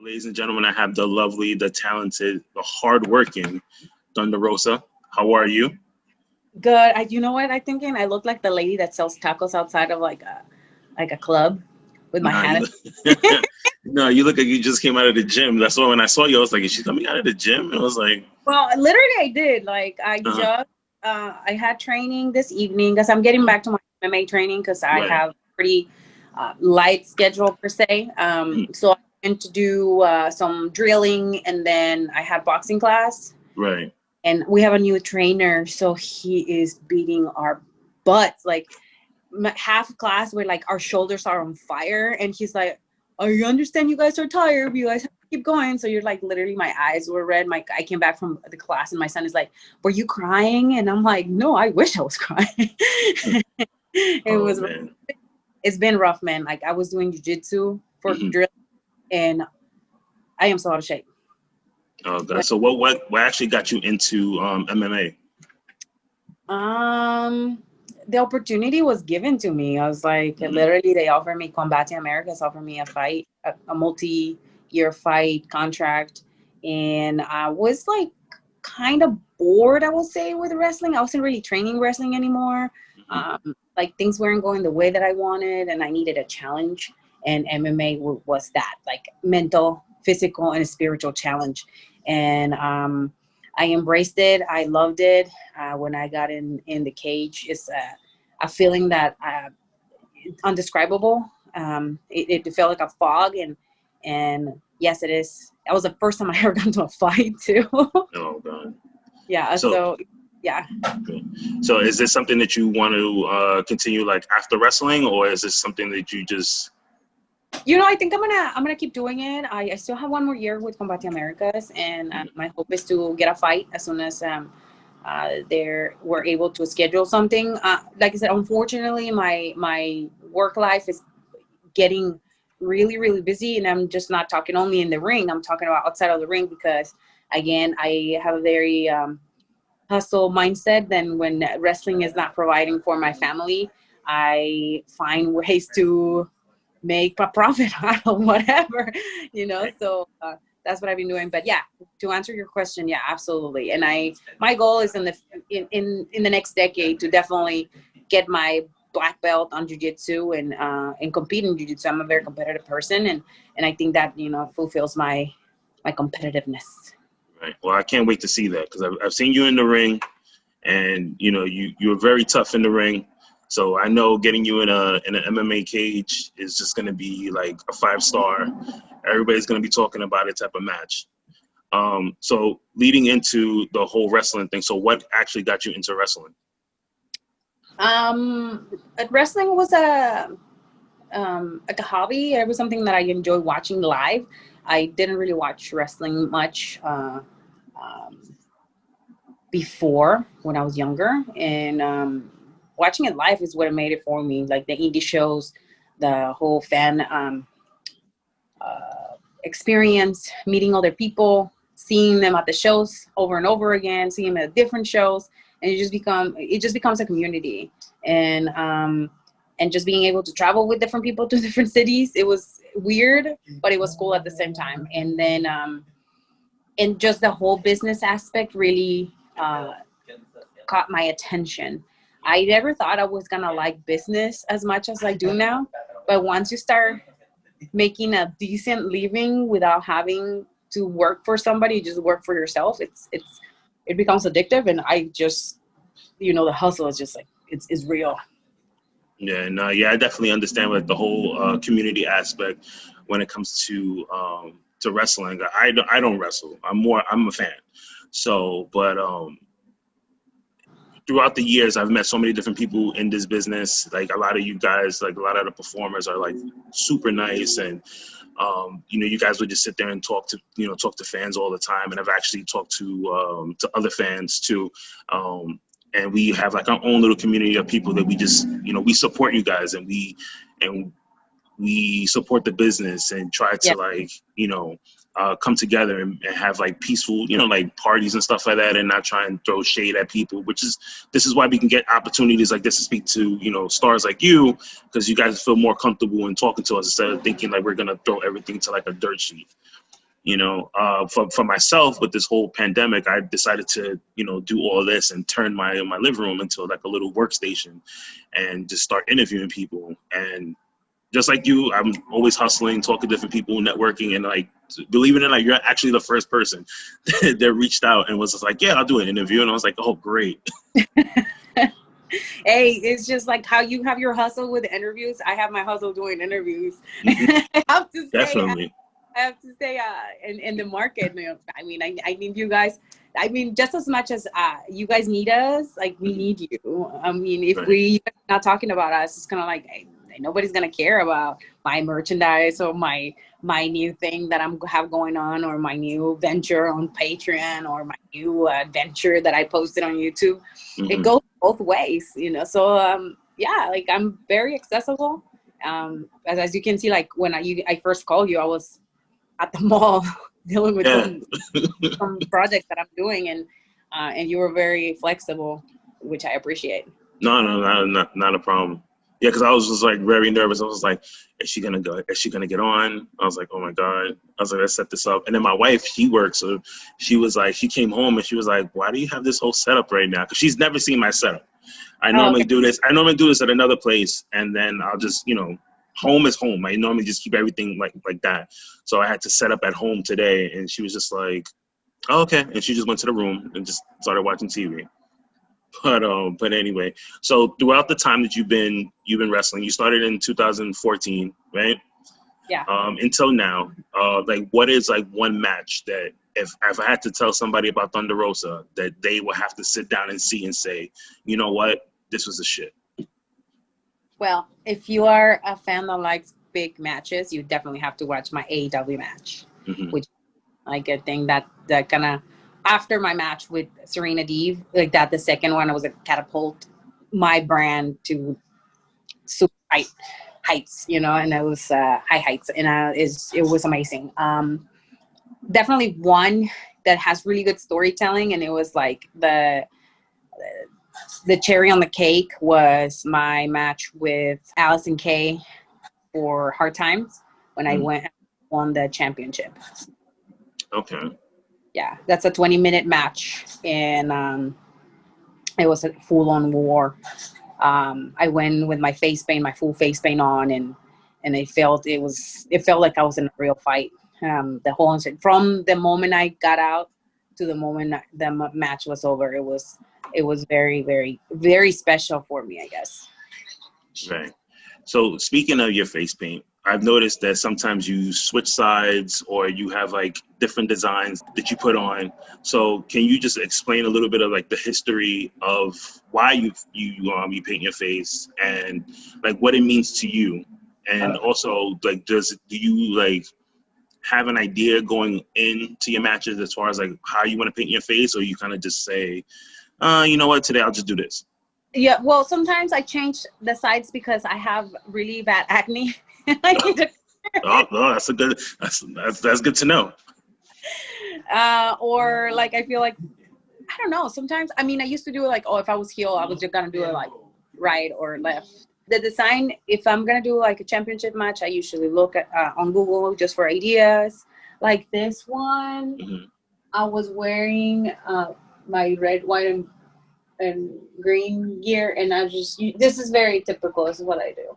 Ladies and gentlemen, I have the lovely, the talented, the hardworking Thunder Rosa. How are you? Good. You know what? I'm thinking I look like the lady that sells tacos outside of like a club with my Nah, hat. no, you look like you just came out of the gym. That's why when I saw you, I was like, is she coming out of the gym? And I was like, Well, literally, I did. Like uh-huh, I had training this evening because I'm getting uh-huh, back to my MMA training because I right, have pretty light schedule per se. mhm, So I went to do some drilling, and then I had boxing class. right. And we have a new trainer, so he is beating our butts. Like half class, where like our shoulders are on fire, and he's like, "I understand you guys are tired, but you guys have to keep going." So you're like, literally, my eyes were red. I came back from the class, and my son is like, "Were you crying?" And I'm like, "No, I wish I was crying." It Oh was. man. It's been rough, man. Like I was doing jujitsu for Hmm. drill, and I am so out of shape. Oh god. So what actually got you into MMA? Um, the opportunity was given to me. I was like, Hmm. literally, they offered me Combate Americas, offered me a fight, a multi-year fight contract, and I was like, kind of bored, I will say, with wrestling. I wasn't really training wrestling anymore. Hmm. Like things weren't going the way that I wanted, and I needed a challenge. And MMA was that, like mental, physical, and spiritual challenge. And I embraced it. I loved it. When I got in the cage, it's a feeling that undescribable. It felt like a fog, and yes, it is. That was the first time I ever got into a fight too. Oh god. Yeah. So So yeah. okay. So is this something that you want to continue like after wrestling, or is this something that you just I think I'm gonna keep doing it. I still have one more year with Combate Americas, and my hope is to get a fight as soon as we're able to schedule something. Like I said, unfortunately, my work life is getting really really busy, and I'm just not talking only in the ring. I'm talking about outside of the ring because again, I have a very hustle mindset. Then when wrestling is not providing for my family, I find ways to make a profit out of whatever, right? So that's what I've been doing. But yeah, to answer your question, yeah, absolutely. And my goal is in the next decade to definitely get my black belt on jiu-jitsu and compete in jiu-jitsu. I'm a very competitive person, and I think that fulfills my competitiveness. Right. Well, I can't wait to see that because I've seen you in the ring, and you're very tough in the ring. So I know getting you in an MMA cage is just going to be like a 5-star. Everybody's going to be talking about it type of match. So leading into the whole wrestling thing, so what actually got you into wrestling? um Wrestling was like a hobby. It was something that I enjoyed watching live. I didn't really watch wrestling much um, before when I was younger, and watching it live is what made it for me. Like the indie shows, the whole fan experience, meeting other people, seeing them at the shows over and over again, seeing them at different shows, and it just becomes a community. And just being able to travel with different people to different cities, it was weird, but it was cool at the same time. And then and just the whole business aspect really caught my attention. I never thought I was gonna like business as much as I do now, but once you start making a decent living without having to work for somebody, you just work for yourself. It becomes addictive, and I just the hustle is just like it's real. Yeah, and yeah, I definitely understand like the whole community aspect when it comes to wrestling. I don't wrestle. I'm a fan. So, but throughout the years, I've met so many different people in this business. Like a lot of you guys, like a lot of the performers are like super nice, and you guys would just sit there and talk to fans all the time. And I've actually talked to other fans too. And we have like our own little community of people that we just we support you guys, and we support the business and try Yeah. to like come together and have like peaceful like parties and stuff like that, and not try and throw shade at people, this is why we can get opportunities like this to speak to stars like you, because you guys feel more comfortable in talking to us instead of thinking like we're gonna throw everything to like a dirt sheet. For myself with this whole pandemic, I decided to, do all this and turn my living room into like a little workstation and just start interviewing people. And just like you, I'm always hustling, talking to different people, networking, and like, believe it or not, you're actually the first person that reached out and was just like, yeah, I'll do an interview. And I was like, oh, great. Hey, it's just like how you have your hustle with interviews. I have my hustle doing interviews. Mm-hmm. I have to say, Definitely. I have to say, in the market, I mean, I need you guys. I mean, just as much as you guys need us, like we need you. I mean, if we not talking about us, it's kind of like nobody's gonna care about my merchandise or my new thing that have going on, or my new venture on Patreon, or my new venture that I posted on YouTube. Mm-hmm. It goes both ways, So yeah, like I'm very accessible. As you can see, like when I first called you, I was at the mall dealing with some projects that I'm doing, and you were very flexible, which I appreciate. No, not a problem. Yeah, because I was just like very nervous. I was like, is she gonna go? Is she gonna get on? I was like, oh my God. I was like, let's set this up. And then my wife, she works, so she was like, she came home and she was like, why do you have this whole setup right now? Because she's never seen my setup. I normally do this. I normally do this at another place, and then I'll just, home is home. I normally just keep everything like that. So I had to set up at home today, and she was just like, oh, okay. And she just went to the room and just started watching TV. But anyway, so throughout the time that you've been wrestling, you started in 2014, right? Yeah. Until now, like what is like one match that if I had to tell somebody about Thunder Rosa, that they will have to sit down and see and say, you know what, this was a shit. Well, if you are a fan that likes big matches, you definitely have to watch my AEW match, which like I think that kind of after my match with Serena Deeb, like that the second one was a catapult my brand to super heights, and it was high heights, and it was amazing. Definitely one that has really good storytelling, and it was like the cherry on the cake was my match with Allison Kay for Hard Times when I won the championship. Okay. Yeah, that's a 20-minute match, and it was a full-on war. I went with my full face paint on, and it felt like I was in a real fight. The whole from the moment I got out to the moment the match was over, it was very, very, very special for me, I guess. Right. So speaking of your face paint, I've noticed that sometimes you switch sides or you have like different designs that you put on. So can you just explain a little bit of like the history of why you paint your face and like what it means to you? And also like do you like have an idea going into your matches as far as like how you want to paint your face, or you kind of just say, you know what, today I'll just do this? Yeah, well, sometimes I change the sides because I have really bad acne. I need to that's good to know. Or like I feel like I don't know. Sometimes I used to do it like, if I was heel, I was just gonna do it like right or left. The design, if I'm gonna do like a championship match, I usually look at on Google just for ideas. Like this one, I was wearing my red, white, and green gear, and this is very typical. This is what I do.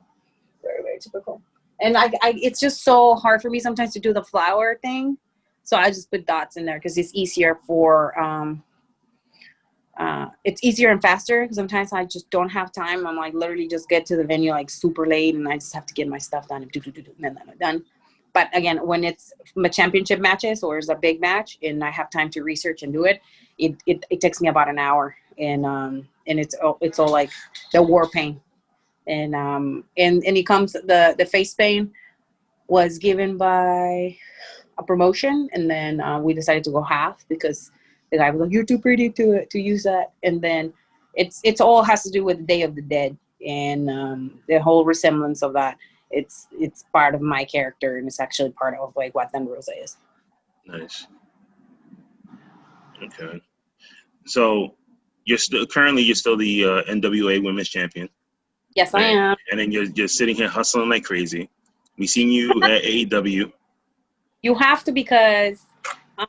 Very, very typical. And it's just so hard for me sometimes to do the flower thing, so I just put dots in there because it's easier for it's easier and faster, because sometimes I just don't have time. I'm like literally just get to the venue like super late, and I just have to get my stuff done and then I'm done. But again, when it's my championship matches or it's a big match and I have time to research and do it, it takes me about an hour, and it's all like the war paint. And it comes the face paint was given by a promotion, and then we decided to go half because the guy was like, "You're too pretty to use that." And then it's all has to do with the Day of the Dead, and the whole resemblance of that. It's part of my character, and it's actually part of like what Thunder Rosa is. Nice. Okay. So you're still the NWA Women's Champion. Yes, right? I am. And then you're sitting here hustling like crazy. We seen you at AEW. You have to, because um,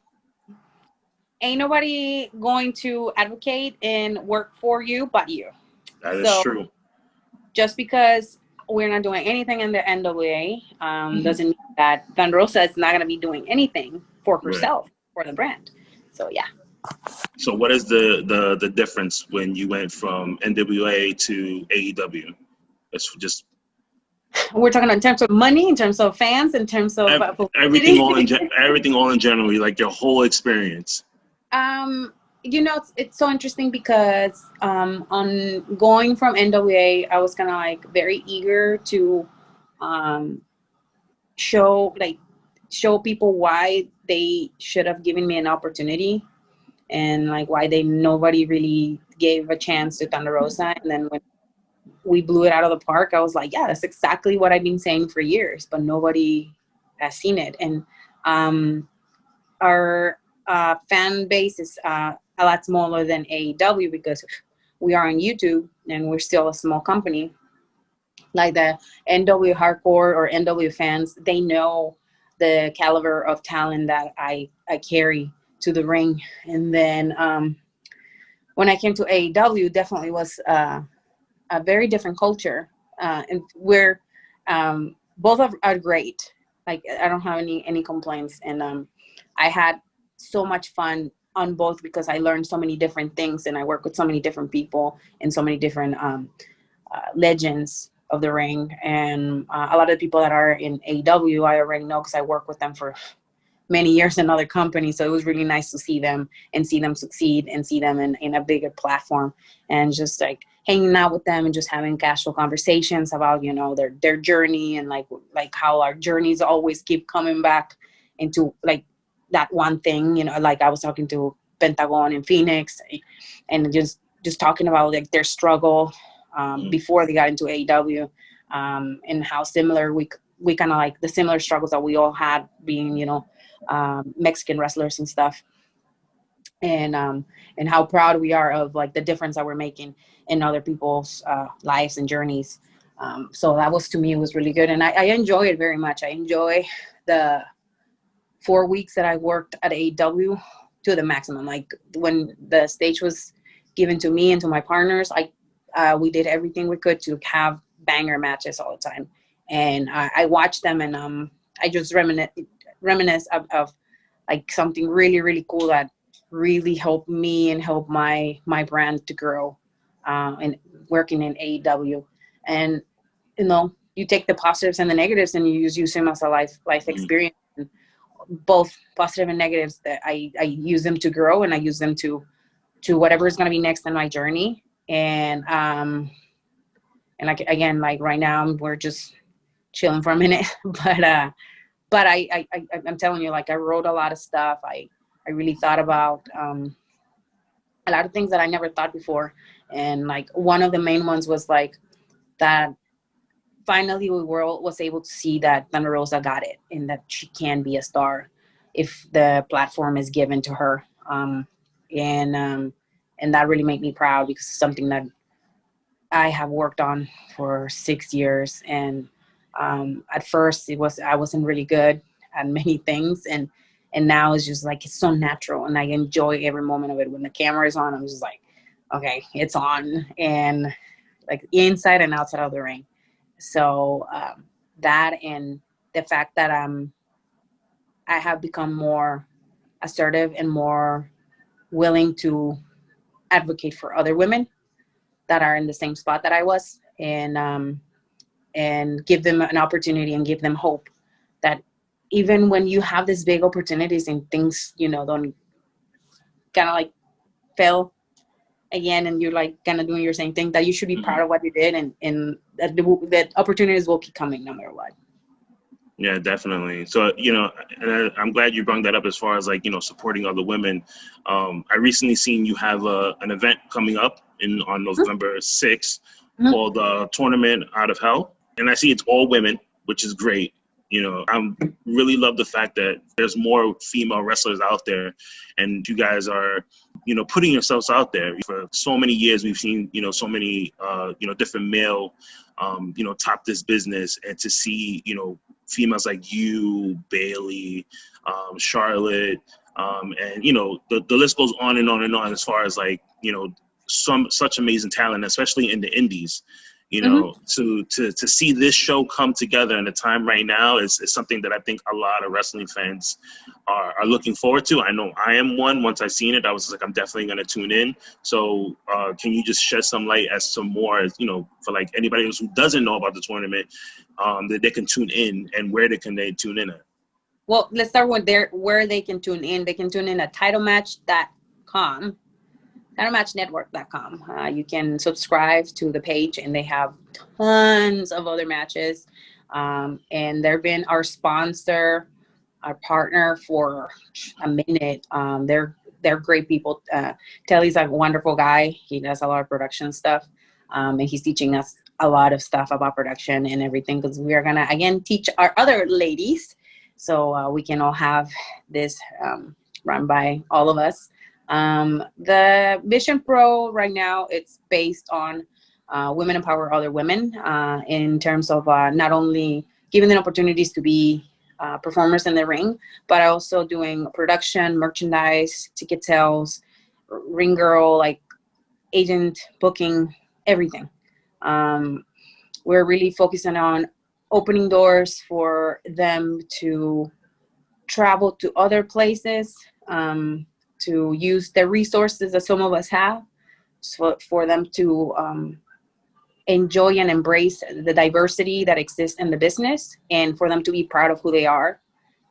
ain't nobody going to advocate and work for you but you. That is So true. just because we're not doing anything in the NWA doesn't mean that Thunder Rosa is not going to be doing anything for Right. herself, for the brand. So yeah. So what is the difference when you went from NWA to AEW? It's just We're talking in terms of money, in terms of fans, in terms of everything publicity. everything all in general, like your whole experience. It's so interesting because on going from NWA, I was kind of like very eager to um, show people why they should have given me an opportunity, and like why nobody really gave a chance to Thunder Rosa. And then when we blew it out of the park, I was like, yeah, that's exactly what I've been saying for years, but nobody has seen it. And our fan base is a lot smaller than AEW because we are on YouTube and we're still a small company. Like the NW hardcore or NW fans, they know the caliber of talent that I carry to the ring. And then when I came to AEW, definitely was a very different culture, and we're both are great. Like I don't have any complaints, and I had so much fun on both because I learned so many different things, and I work with so many different people and so many different legends of the ring. And a lot of the people that are in AEW, I already know because I work with them for many years in other companies. So it was really nice to see them and see them succeed and see them in a bigger platform, and just like hanging out with them and just having casual conversations about, their journey, and like how our journeys always keep coming back into like that one thing, like I was talking to Pentagon in Phoenix, and just talking about like their struggle before they got into AEW, and how similar we kind of like the similar struggles that we all had being, Mexican wrestlers and stuff, and how proud we are of like the difference that we're making in other people's lives and journeys. So that was, to me, it was really good, and I enjoy it very much. I enjoy the 4 weeks that I worked at AEW to the maximum. Like when the stage was given to me and to my partners, we did everything we could to have banger matches all the time, and I watched them, and I just reminisce of like something really, really cool that really helped me and helped my brand to grow, and working in AEW. And you take the positives and the negatives, and you use them as a life experience. And both positive and negatives, that I use them to grow, and I use them to whatever is going to be next in my journey. And like again, like right now we're just chilling for a minute, but I'm telling you, like I wrote a lot of stuff. I really thought about a lot of things that I never thought before, and like one of the main ones was like that finally the world was able to see that Thunder Rosa got it, and that she can be a star if the platform is given to her. And that really made me proud, because it's something that I have worked on for 6 years. And at first I wasn't really good at many things, and now it's just like, it's so natural, and I enjoy every moment of it. When the camera is on, I'm just like, okay, it's on, and like inside and outside of the ring. So that, and the fact that I have become more assertive and more willing to advocate for other women that are in the same spot that I was, and give them an opportunity and give them hope that even when you have these big opportunities and things, don't kind of like fail again, and you're like kind of doing your same thing, that you should be proud of what you did, and that opportunities will keep coming no matter what. Yeah, definitely. So, and I'm glad you brought that up as far as like, supporting other women. I recently seen you have an event coming up on November 6th called Tournament Out of Hell. And I see it's all women, which is great. I really love the fact that there's more female wrestlers out there, and you guys are, putting yourselves out there. For so many years, we've seen, so many, different male top this business, and to see, females like you, Bailey, Charlotte, and, the list goes on and on and on as far as like, such amazing talent, especially in the indies. To see this show come together in a time right now is something that I think a lot of wrestling fans are looking forward to. I know I am one. Once I seen it, I was like, I'm definitely going to tune in. So can you just shed some light as to more, for like anybody else who doesn't know about the tournament, that they can tune in, and where they can tune in at? Well, let's start with where they can tune in. They can tune in at titlematch.com. TitleMatchNetwork.com. You can subscribe to the page, and they have tons of other matches. And they've been our sponsor, our partner for a minute. They're great people. Telly's a wonderful guy. He does a lot of production stuff, and he's teaching us a lot of stuff about production and everything, because we are gonna again teach our other ladies, so we can all have this run by all of us. The Mission Pro right now, it's based on women empower other women in terms of not only giving them opportunities to be performers in the ring, but also doing production, merchandise, ticket sales, ring girl, like agent booking, everything. We're really focusing on opening doors for them to travel to other places, to use the resources that some of us have, for them to enjoy and embrace the diversity that exists in the business, and for them to be proud of who they are,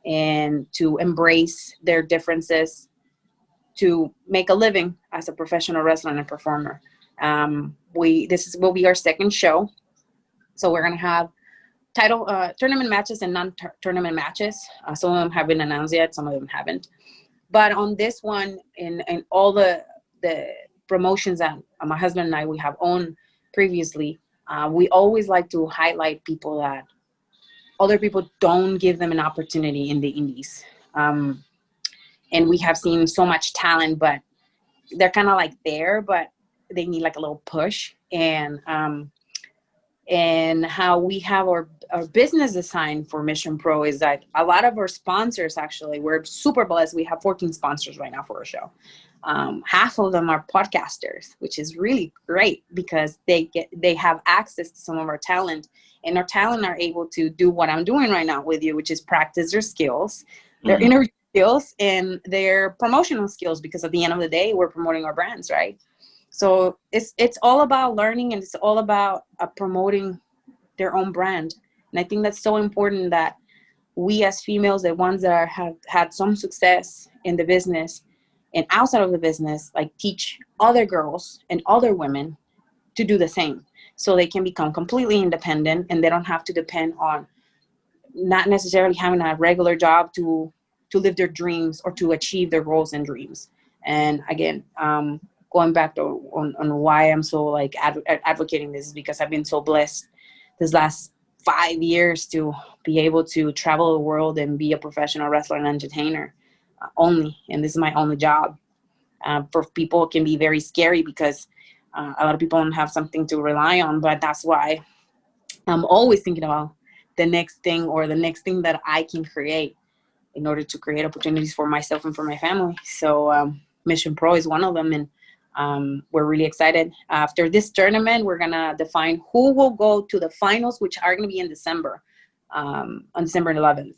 and to embrace their differences to make a living as a professional wrestler and performer. This will be our second show. So we're going to have tournament matches and non-tournament matches. Some of them have been announced yet, some of them haven't. But on this one, and all the promotions that my husband and I, we have owned previously, we always like to highlight people that other people don't give them an opportunity in the indies. And we have seen so much talent, but they're kind of like there, but they need like a little push. And how we have our business design for Mission Pro is that a lot of our sponsors, actually, we're super blessed. We have 14 sponsors right now for our show. Half of them are podcasters, which is really great, because they have access to some of our talent, and our talent are able to do what I'm doing right now with you, which is practice their skills, their interview skills, and their promotional skills, because at the end of the day, we're promoting our brands, right? So it's all about learning, and it's all about promoting their own brand. And I think that's so important, that we as females, the ones that have had some success in the business and outside of the business, like teach other girls and other women to do the same, so they can become completely independent, and they don't have to depend on not necessarily having a regular job to live their dreams or to achieve their goals and dreams. And again, going back to on why I'm so like advocating this, is because I've been so blessed this last 5 years to be able to travel the world and be a professional wrestler and entertainer only. And this is my only job. For people, it can be very scary, because a lot of people don't have something to rely on, but that's why I'm always thinking about the next thing, or the next thing that I can create in order to create opportunities for myself and for my family. So Mission Pro is one of them, and we're really excited. After this tournament, we're going to define who will go to the finals, which are going to be in December, on December 11th.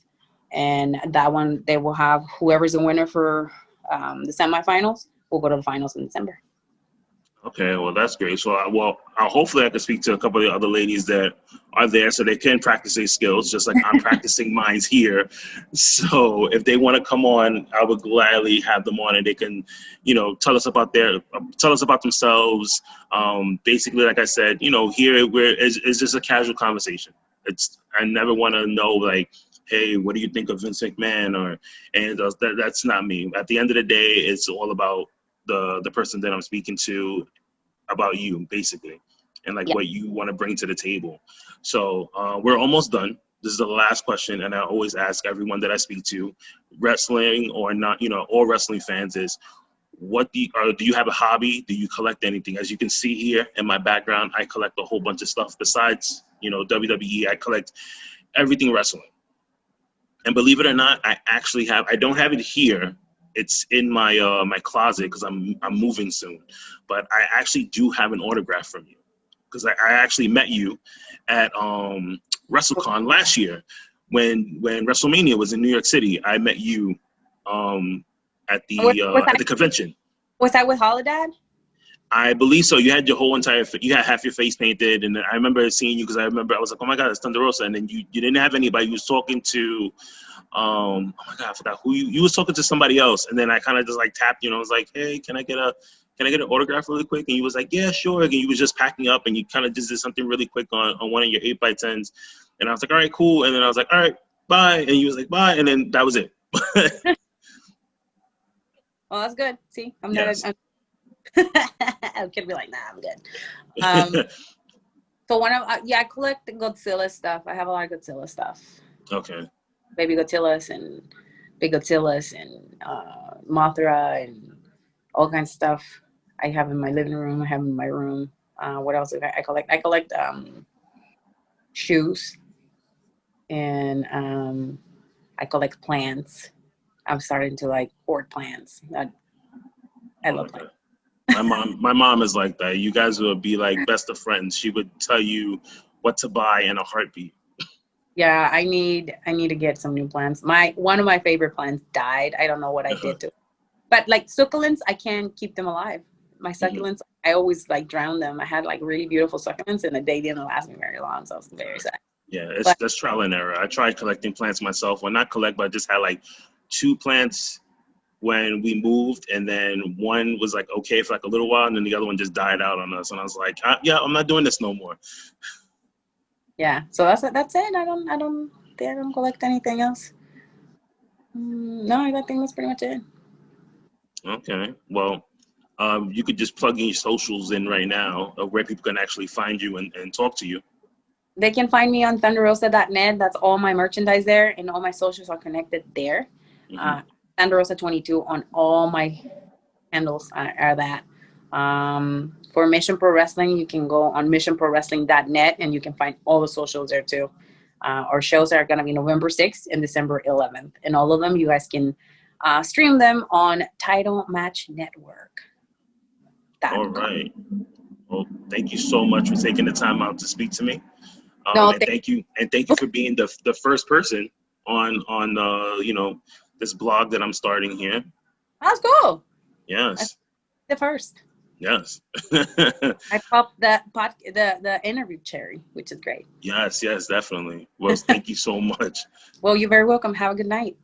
And that one, they will have whoever's the winner for the semifinals will go to the finals in December. Okay, well, that's great. So, hopefully I can speak to a couple of the other ladies that are there, so they can practice their skills, just like I'm practicing mine here. So if they want to come on, I would gladly have them on, and they can, tell us about themselves. Basically, like I said, here it's just a casual conversation. I never want to know, like, hey, what do you think of Vince McMahon? That's not me. At the end of the day, it's all about the person that I'm speaking to, about you, basically, and like what you want to bring to the table. So we're almost done. This is the last question, and I always ask everyone that I speak to, wrestling or not, all wrestling fans, is do you have a hobby? Do you collect anything? As you can see here in my background, I collect a whole bunch of stuff. Besides, WWE, I collect everything wrestling. And believe it or not, I don't have it here. It's in my my closet because I'm moving soon. But I actually do have an autograph from you, because I actually met you at WrestleCon last year when WrestleMania was in New York City. I met you at the convention. Was that with Holodag? I believe so. You had you had half your face painted, and I remember seeing you because I was like, oh my God, it's Thunder Rosa. And then you didn't have anybody. You was talking to, oh my God, I forgot who you was talking to, somebody else. And then I kind of just like tapped you, and I was like, hey, can I get an autograph really quick? And you was like, yeah, sure. And you was just packing up, and you kind of just did something really quick on one of your 8x10s. And I was like, all right, cool. And then I was like, all right, bye. And you was like, bye. And then that was it. Well, that's good. See, I'm yes. not. I could be like, nah, I'm good. So I collect the Godzilla stuff. I have a lot of Godzilla stuff. Okay. Baby Godzillas and Big Godzillas and Mothra and all kinds of stuff. I have in my living room. I have in my room. What else do I collect? I collect shoes, and I collect plants. I'm starting to like hoard plants. I love plants. My mom is like that. You guys will be like best of friends. She would tell you what to buy in a heartbeat. Yeah, I need to get some new plants. One of my favorite plants died. I don't know what I did to it. But like succulents, I can't keep them alive. My succulents, I always like drown them. I had like really beautiful succulents, and they didn't last me very long, so I was very sad. Yeah, that's trial and error. I tried collecting plants myself. Well, not collect, but I just had like 2 plants when we moved, and then one was like okay for like a little while, and then the other one just died out on us, and I was like, I'm not doing this no more. Yeah, so that's it. I don't collect anything else. No, I think that's pretty much it. Okay, well, you could just plug in your socials in right now of where people can actually find you and talk to you. They can find me on thunderrosa.net. That's all my merchandise there, and all my socials are connected there. Thunderrosa22 on all my handles are that. For Mission Pro Wrestling, you can go on missionprowrestling.net, and you can find all the socials there too. Our shows are going to be November 6th and December 11th, and all of them you guys can stream them on Title Match Network. All right. Well, thank you so much for taking the time out to speak to me. Thank you for being the first person on this blog that I'm starting here. That's cool. Yes. That's the first. Yes. I popped the interview cherry, which is great. Yes, definitely. Well, thank you so much. Well, you're very welcome. Have a good night.